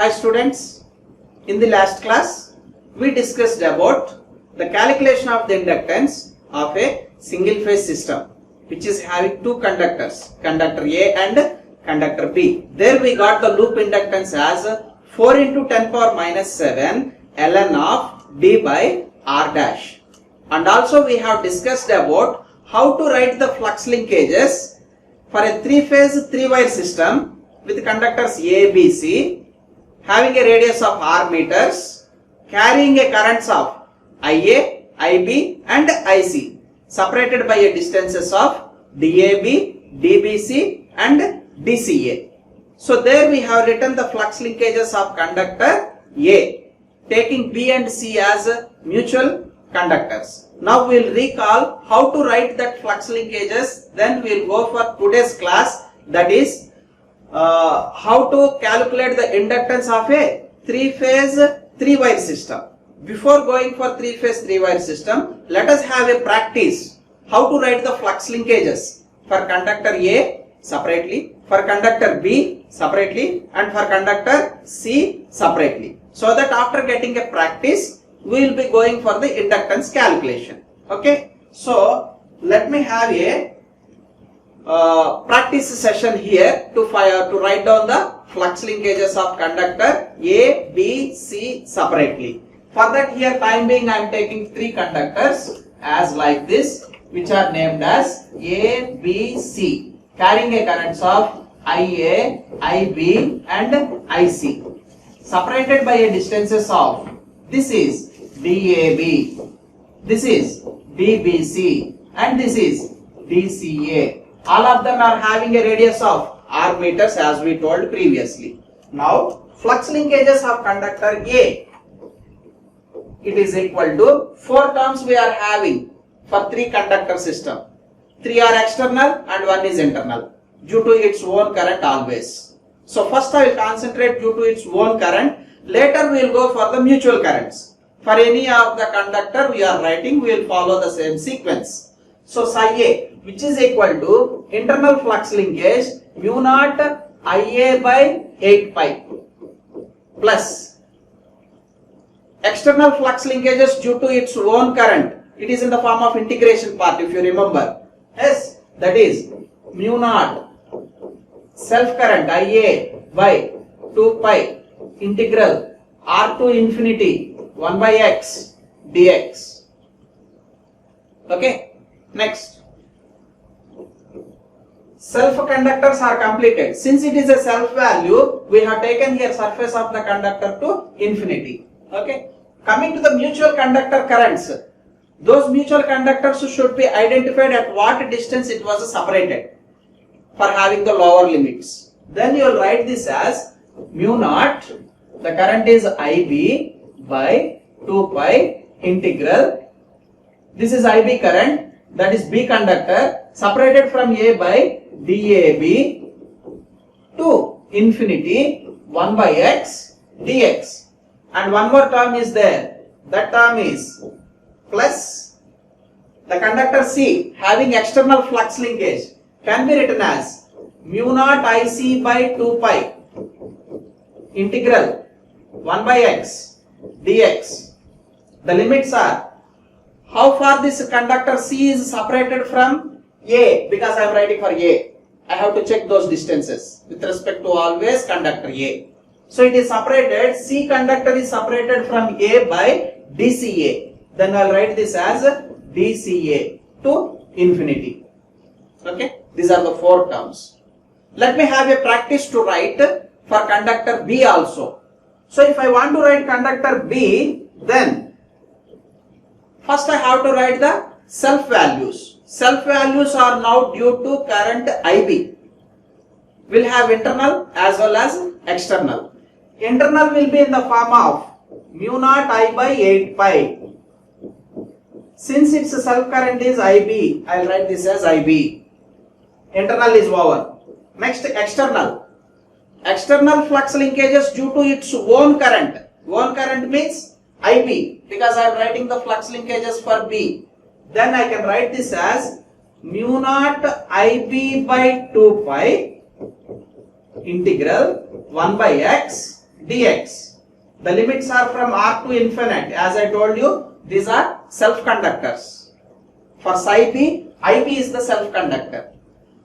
Hi students, in the last class we discussed about the calculation of the inductance of a single phase system which is having two conductors, conductor A and conductor B. There we got the loop inductance as 4 into 10 power minus 7 ln of d by r dash. And also we have discussed about how to write the flux linkages for a three-phase three-wire system with conductors A, B, C having a radius of r meters, carrying a currents of IA, IB and IC separated by a distances of DAB, DBC and DCA. So there we have written the flux linkages of conductor A, taking B and C as mutual conductors. Now we will recall how to write that flux linkages, then we will go for today's class, that is how to calculate the inductance of a three-phase three-wire system. Before going for three-phase three-wire system, let us have a practice how to write the flux linkages for conductor A separately, for conductor B separately and for conductor C separately. So that after getting a practice, we will be going for the inductance calculation. Okay. So let me have a practice session here to write down the flux linkages of conductor A, B, C separately. For that here time being I am taking three conductors as like this, which are named as A, B, C, carrying a currents of IA, IB and IC separated by a distances of, this is DAB, this is DBC and this is DCA. All of them are having a radius of r meters as we told previously. Now flux linkages of conductor A, it is equal to 4 terms we are having for three conductor system. 3 are external and 1 is internal due to its own current always. So first I will concentrate due to its own current, later we will go for the mutual currents. For any of the conductor we are writing, we will follow the same sequence. So psi A, which is equal to internal flux linkage mu naught IA by 8 pi plus external flux linkages due to its own current. It is in the form of integration part if you remember. Yes, that is mu naught self current IA by 2 pi integral r to infinity 1 by x dx. Okay. Next, self conductors are completed. Since it is a self value, we have taken here surface of the conductor to infinity. Okay. Coming to the mutual conductor currents, those mutual conductors should be identified at what distance it was separated for having the lower limits. Then you will write this as mu naught, the current is IB by 2 pi integral, this is IB current, that is B conductor, separated from A by DAB to infinity 1 by x dx. And one more term is there, that term is plus the conductor C having external flux linkage can be written as mu naught IC by 2 pi integral 1 by x dx. The limits are how far this conductor C is separated from A, because I am writing for A. I have to check those distances with respect to always conductor A. So it is separated, C conductor is separated from A by DCA. Then I will write this as DCA to infinity. Okay, these are the 4 terms. Let me have a practice to write for conductor B also. So if I want to write conductor B, then first I have to write the self values. Self values are now due to current IB. We'll have internal as well as external. Internal will be in the form of mu naught I by 8 pi. Since its self current is IB, I'll write this as IB. Internal is over. Next, external. External flux linkages due to its own current. Own current means IB, because I am writing the flux linkages for B. Then I can write this as mu naught IB by 2 pi integral 1 by x dx. The limits are from R to infinite. As I told you, these are self-conductors. For psi p, Ib is the self-conductor.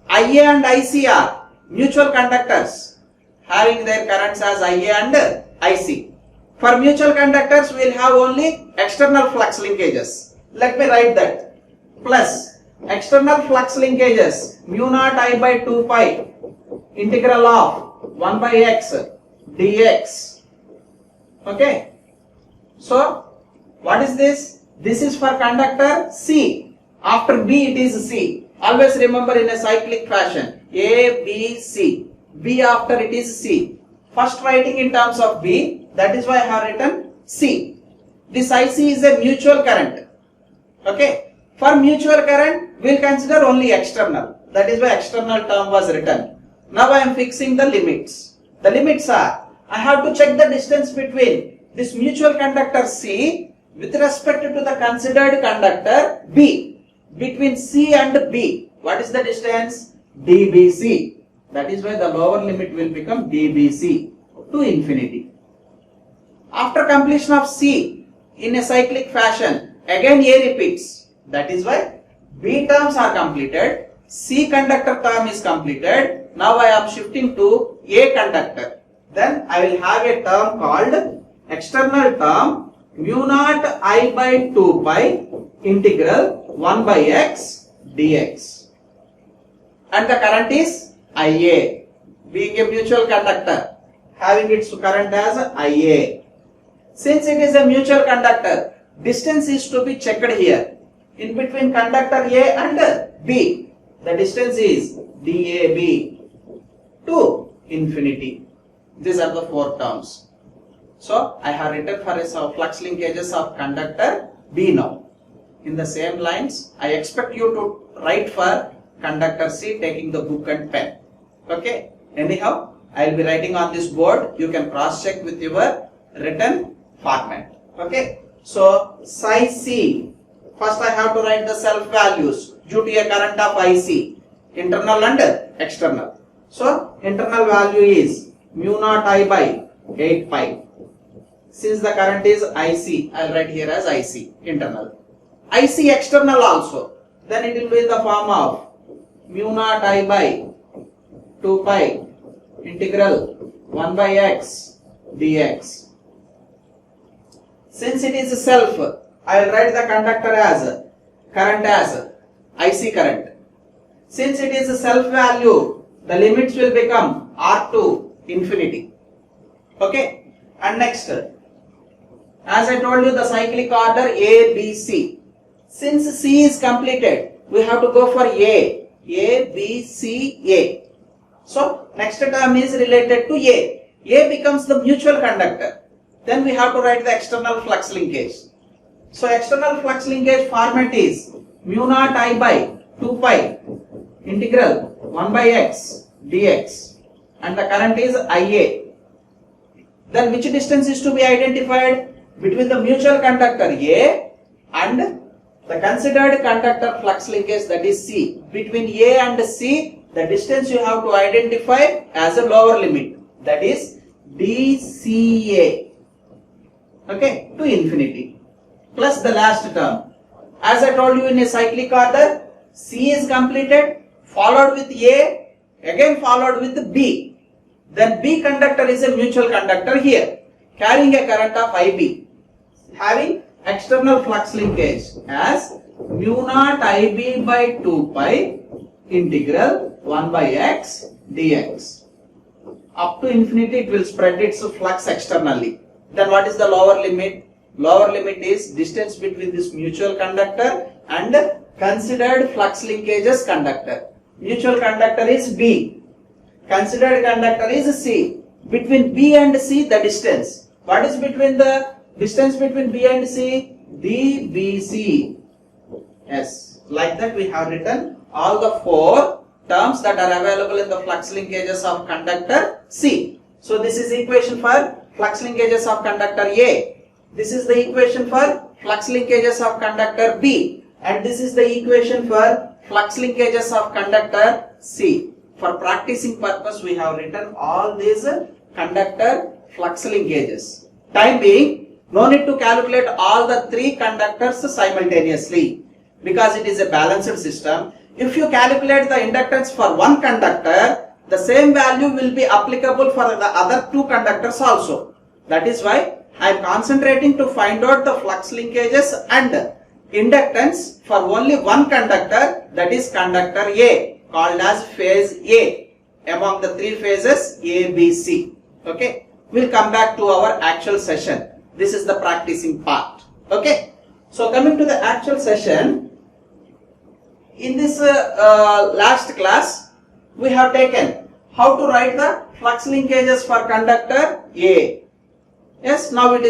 Ia and Ic are mutual conductors, having their currents as Ia and Ic. For mutual conductors, we will have only external flux linkages. Let me write that. Plus external flux linkages mu naught I by 2 pi integral of 1 by x dx. Okay. So what is this? This is for conductor C. After B it is C. Always remember in a cyclic fashion. A, B, C. B after it is C. First writing in terms of B. That is why I have written C. This IC is a mutual current. Okay. For mutual current, we will consider only external. That is why external term was written. Now I am fixing the limits. The limits are, I have to check the distance between this mutual conductor C with respect to the considered conductor B. Between C and B, what is the distance? dBc. That is why the lower limit will become dBc to infinity. After completion of C in a cyclic fashion, again A repeats. That is why B terms are completed, C conductor term is completed. Now I am shifting to A conductor. Then I will have a term called external term mu naught I by 2 pi integral 1 by x dx. And the current is Ia, being a mutual conductor, having its current as Ia. Since it is a mutual conductor, distance is to be checked here. In between conductor A and B, the distance is dAb to infinity. These are the four terms. So I have written for a flux linkages of conductor B now. In the same lines, I expect you to write for conductor C taking the book and pen. Okay. Anyhow, I will be writing on this board. You can cross check with your written format. Okay. So psi C. First I have to write the self values due to a current of IC, internal and external. So internal value is mu naught I by 8 pi. Since the current is IC, I will write here as IC, internal. IC external also. Then it will be in the form of mu naught I by 2 pi integral 1 by x dx. Since it is self, I will write the conductor as current as IC current. Since it is a self value, the limits will become R to infinity. Okay. And next, as I told you, the cyclic order A, B, C. Since C is completed, we have to go for A. A, B, C, A. So next term is related to A. A becomes the mutual conductor. Then we have to write the external flux linkage. So external flux linkage format is mu naught I by 2 pi integral 1 by x dx. And the current is Ia. Then which distance is to be identified? Between the mutual conductor A and the considered conductor flux linkage, that is C. Between A and C, the distance you have to identify as a lower limit, that is dCA. Okay, to infinity. Plus the last term. As I told you, in a cyclic order, C is completed, followed with A, again followed with B. Then B conductor is a mutual conductor here, carrying a current of IB, having external flux linkage as mu naught IB by 2 pi integral 1 by x dx. Up to infinity it will spread its flux externally. Then what is the lower limit? Lower limit is distance between this mutual conductor and considered flux linkages conductor. Mutual conductor is B. Considered conductor is C. Between B and C, the distance. What is between the distance between B and C? dBc. Yes. Like that we have written all the four terms that are available in the flux linkages of conductor C. So this is equation for flux linkages of conductor A. This is the equation for flux linkages of conductor B. And this is the equation for flux linkages of conductor C. For practicing purpose, we have written all these conductor flux linkages. Time being, no need to calculate all the three conductors simultaneously because it is a balanced system. If you calculate the inductance for one conductor, the same value will be applicable for the other two conductors also. That is why I am concentrating to find out the flux linkages and inductance for only one conductor, that is conductor A, called as phase A among the three phases A, B, C. Okay, we'll come back to our actual session. This is the practicing part. Okay, so coming to the actual session, in this last class we have taken how to write the flux linkages for conductor A. Yes, now your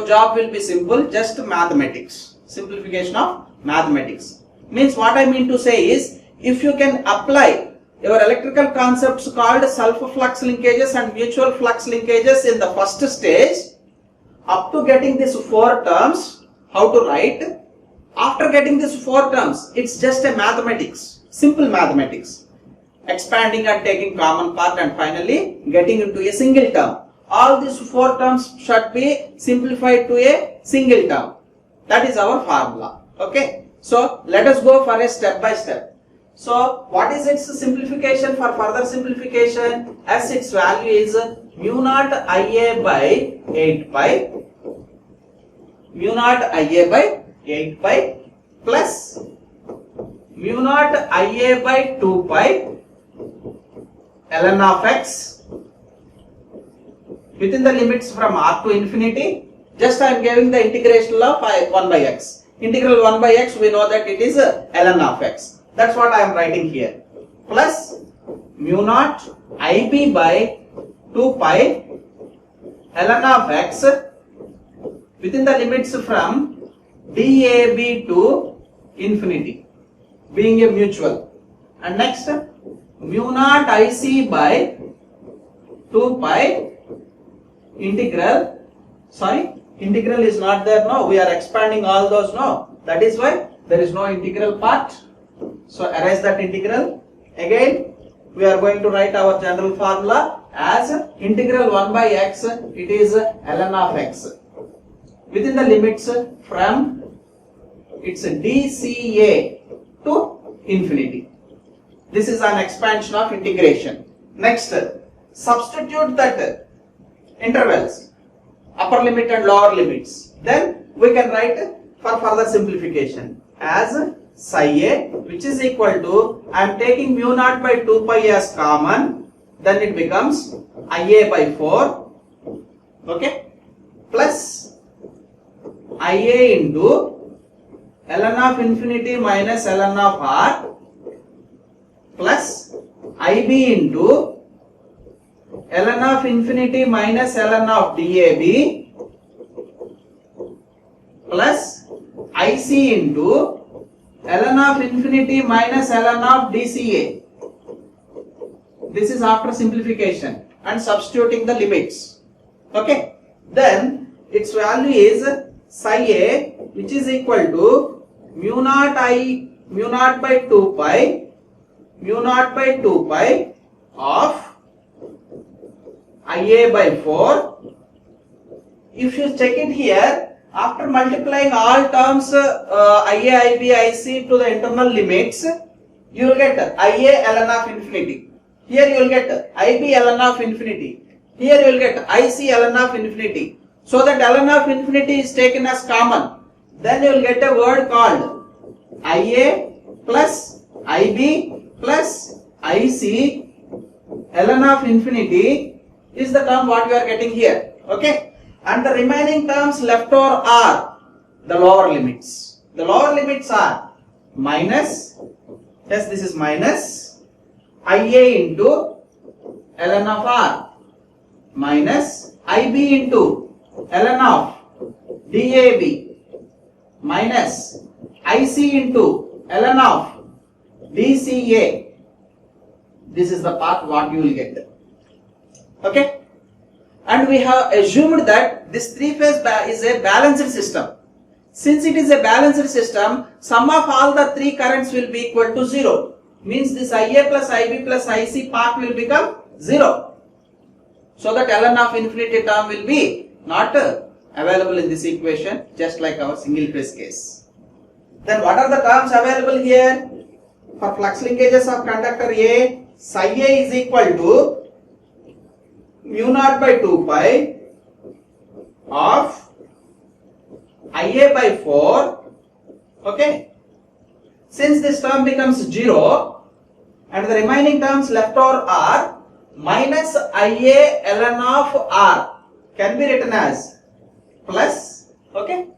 job will be simple, just mathematics, simplification of mathematics. Means what I mean to say is, if you can apply your electrical concepts called self-flux linkages and mutual flux linkages in the first stage, up to getting these four terms, how to write. After getting these four terms, it's just a mathematics, simple mathematics, expanding and taking common part and finally getting into a single term. All these four terms should be simplified to a single term. That is our formula. Okay. So let us go for a step by step. So what is its simplification? For further simplification, as its value is mu naught Ia by 8 pi, mu naught Ia by 8 pi plus mu naught Ia by 2 pi ln of x within the limits from r to infinity. Just I am giving the integration of 1 by x. Integral 1 by x, we know that it is ln of x. That's what I am writing here. Plus mu naught Ib by 2 pi ln of x within the limits from dab to infinity, being a mutual. And next, mu naught Ic by 2 pi integral is not there now, we are expanding all those now, that is why there is no integral part. So erase that integral. Again we are going to write our general formula as integral 1 by x, it is ln of x within the limits from its dca to infinity. This is an expansion of integration. Next, substitute that intervals, upper limit and lower limits. Then we can write for further simplification as psi a, which is equal to, I am taking mu naught by 2 pi as common, then it becomes Ia by 4, okay, plus Ia into ln of infinity minus ln of r plus Ib into ln of infinity minus ln of dab plus Ic into ln of infinity minus ln of dca. This is after simplification and substituting the limits. Okay. Then its value is psi a, which is equal to mu naught by 2 pi of Ia by 4. If you check it here, after multiplying all terms Ia, Ib, Ic to the internal limits, you will get Ia ln of infinity. Here you will get Ib ln of infinity. Here you will get Ic ln of infinity. So that ln of infinity is taken as common. Then you will get a word called Ia plus Ib plus Ic ln of infinity is the term what you are getting here. Okay. And the remaining terms left over are the lower limits. The lower limits are minus, yes, this is minus Ia into ln of r minus Ib into ln of dab minus Ic into ln of dca. This is the part what you will get. Okay. And we have assumed that this three-phase is a balanced system. Since it is a balanced system, sum of all the three currents will be equal to 0. Means this Ia plus Ib plus Ic part will become 0. So that ln of infinity term will be not available in this equation, just like our single phase case. Then what are the terms available here? For flux linkages of conductor A, psi A is equal to mu naught by 2 pi of Ia by 4. Okay. Since this term becomes 0 and the remaining terms left over are minus Ia ln of R can be written as plus. Okay.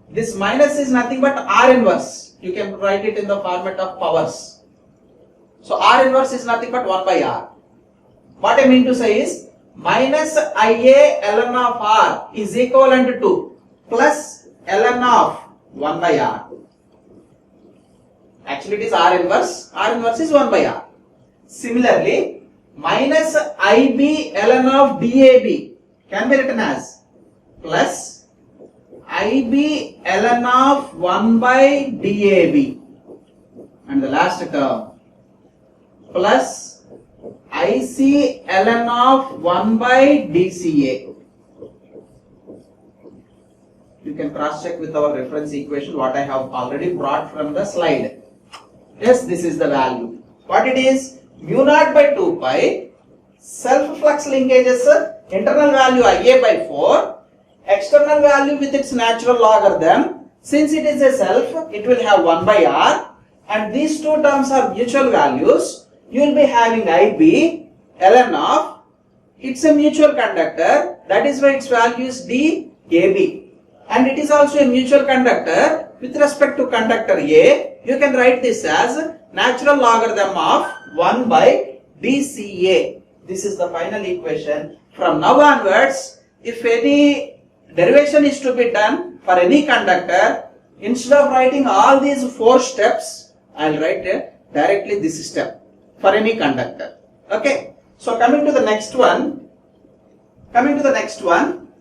This minus is nothing but R inverse. You can write it in the format of powers. So R inverse is nothing but 1 by R. What I mean to say is minus Ia ln of R is equivalent to plus ln of 1 by R. Actually it is R inverse. R inverse is 1 by R. Similarly, minus Ib ln of DAB can be written as plus Ib ln of 1 by DAB, and the last term plus Ic ln of 1 by DCA. You can cross check with our reference equation what I have already brought from the slide. Yes, this is the value. What it is? Mu naught by 2 pi self flux linkages internal value Ia by 4, external value with its natural logarithm. Since it is a self, it will have 1 by R, and these two terms are mutual values. You will be having Ib ln of, it's a mutual conductor, that is why its value is DAB, and it is also a mutual conductor with respect to conductor A. You can write this as natural logarithm of 1 by DCA. This is the final equation. From now onwards, if any derivation is to be done for any conductor, instead of writing all these 4 steps, I will write directly this step for any conductor. Okay. So coming to the next one,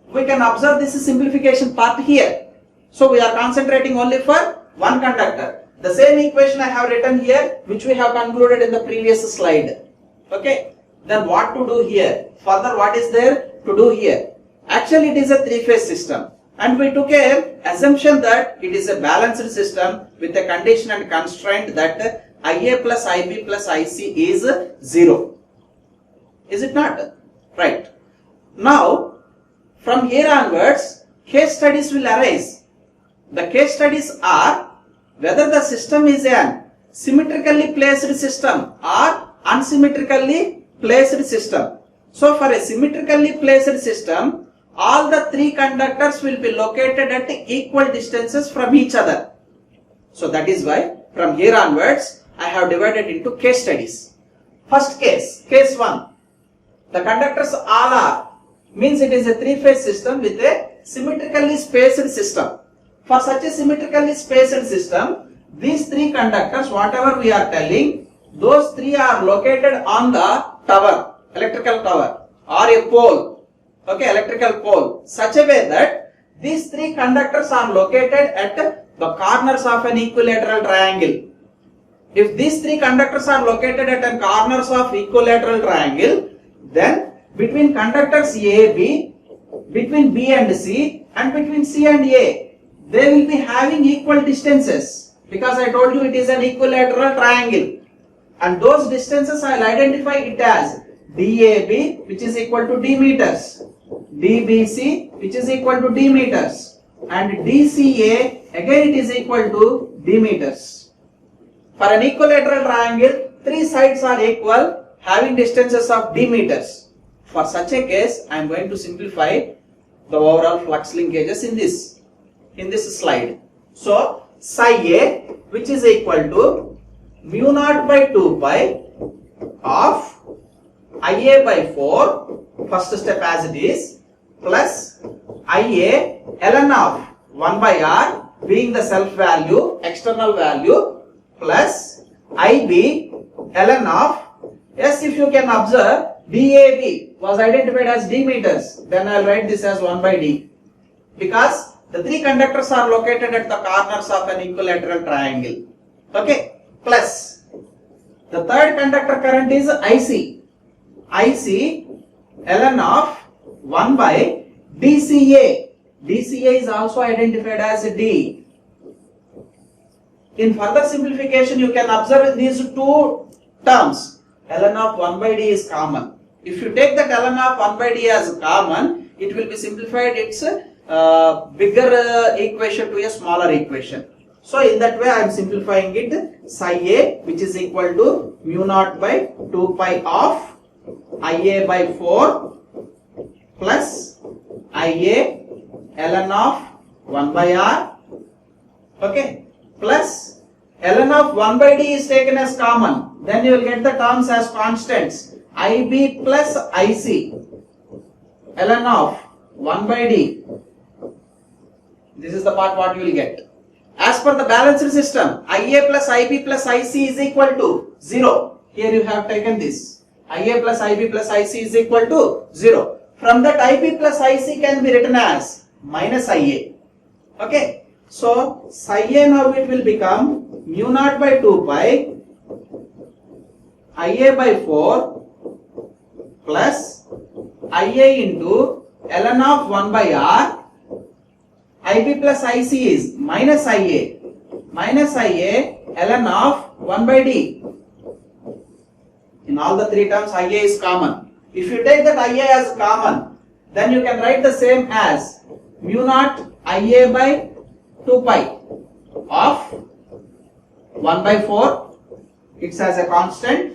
we can observe this simplification part here. So we are concentrating only for one conductor. The same equation I have written here, which we have concluded in the previous slide. Okay. Then what to do here? Further, what is there to do here? Actually, it is a 3-phase system, and we took an assumption that it is a balanced system with a condition and constraint that Ia plus Ib plus Ic is 0. Is it not? Right. Now, from here onwards, case studies will arise. The case studies are whether the system is an symmetrically placed system or unsymmetrically placed system. So for a symmetrically placed system, all the 3 conductors will be located at equal distances from each other. So that is why from here onwards, I have divided into case studies. First case, case 1. The conductors all are, means it is a 3-phase system with a symmetrically spaced system. For such a symmetrically spaced system, these 3 conductors, whatever we are telling, those 3 are located on the tower, electrical tower, or a pole, okay, electrical pole, such a way that these 3 conductors are located at the corners of an equilateral triangle. If these 3 conductors are located at the corners of equilateral triangle, then between conductors AB, between B and C, and between C and A, they will be having equal distances, because I told you it is an equilateral triangle, and those distances I will identify it as DAB, which is equal to D meters, DBC, which is equal to D meters, and DCA, again it is equal to D meters. For an equilateral triangle, 3 sides are equal, having distances of D meters. For such a case, I am going to simplify the overall flux linkages in this slide. So psi A, which is equal to mu naught by 2 pi of Ia by 4, first step as it is, plus Ia ln of 1 by R being the self value, external value, plus Ib ln of, yes, if you can observe, DAB was identified as D meters, then I will write this as 1 by D, because the 3 conductors are located at the corners of an equilateral triangle. Okay, plus the third conductor current is IC ln of 1 by dCA. dCA is also identified as D. In further simplification, you can observe these two terms. Ln of 1 by D is common. If you take that ln of 1 by D as common, it will be simplified its bigger equation to a smaller equation. So in that way I am simplifying it. Psi A, which is equal to mu naught by 2 pi of Ia by 4 plus Ia ln of 1 by R, okay, plus ln of 1 by D is taken as common. Then you will get the terms as constants. IB plus IC ln of 1 by D. This is the part what you will get. As per the balanced system, Ia plus Ib plus Ic is equal to 0. Here you have taken this. Ia plus Ib plus Ic is equal to 0. From that, Ib plus Ic can be written as minus Ia. Okay. So, psi A now it will become mu naught by 2 pi Ia by 4 plus Ia into ln of 1 by R. Ib plus Ic is minus Ia ln of 1 by D. In all the three terms, Ia is common. If you take that Ia as common, then you can write the same as mu naught Ia by 2 pi of 1 by 4. It's as a constant.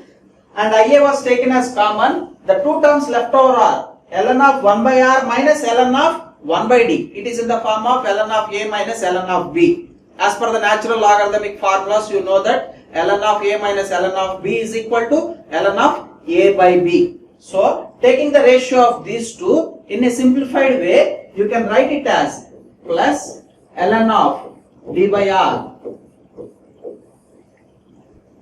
And Ia was taken as common. The two terms left over are ln of 1 by R minus ln of 1 by D. It is in the form of ln of A minus ln of B. As per the natural logarithmic formulas, you know that ln of A minus ln of B is equal to ln of A by B. So, taking the ratio of these two in a simplified way, you can write it as plus ln of D by R.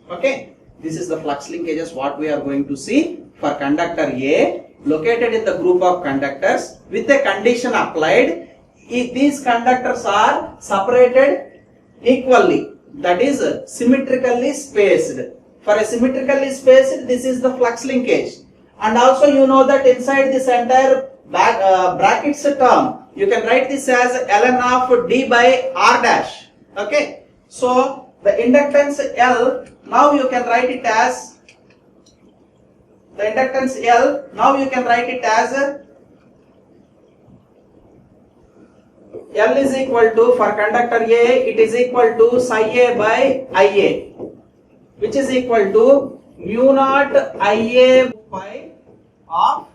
Okay, this is the flux linkages what we are going to see for conductor A located in the group of conductors with a condition applied. If these conductors are separated equally, that is symmetrically spaced. For a symmetrically spaced, this is the flux linkage. And also you know that inside this entire brackets term, you can write this as ln of D by R dash. Okay. So the inductance L, now you can write it as the inductance L, now you can write it as L is equal to, for conductor A, it is equal to psi A by Ia, which is equal to mu naught Ia pi of,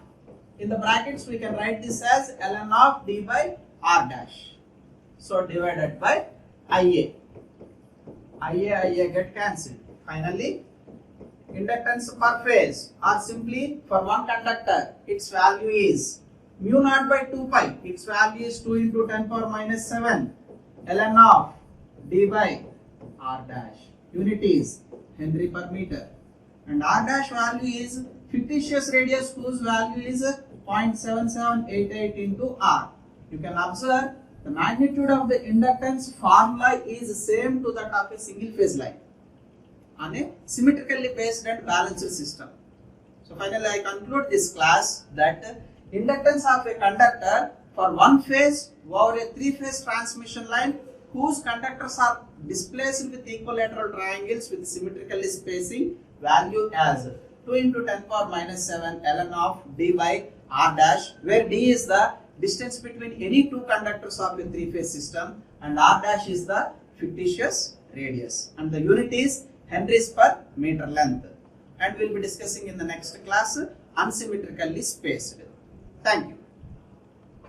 in the brackets we can write this as ln of D by R dash. So divided by Ia. Ia get cancelled. Finally, inductance per phase, or simply for one conductor, its value is mu naught by 2 pi. Its value is 2 into 10 power minus 7 ln of D by R dash. Unit is Henry per meter. And R dash value is fictitious radius whose value is 0.7788 into R. You can observe the magnitude of the inductance formula is same to that of a single phase line on a symmetrically based and balanced system. So finally I conclude this class that inductance of a conductor for one phase over a three-phase transmission line whose conductors are displaced with equilateral triangles with symmetrically spacing, value as 2 into 10 power minus 7 ln of D by R dash, where D is the distance between any two conductors of a three-phase system and R dash is the fictitious radius, and the unit is Henrys per meter length. And we will be discussing in the next class unsymmetrically spaced. Thank you.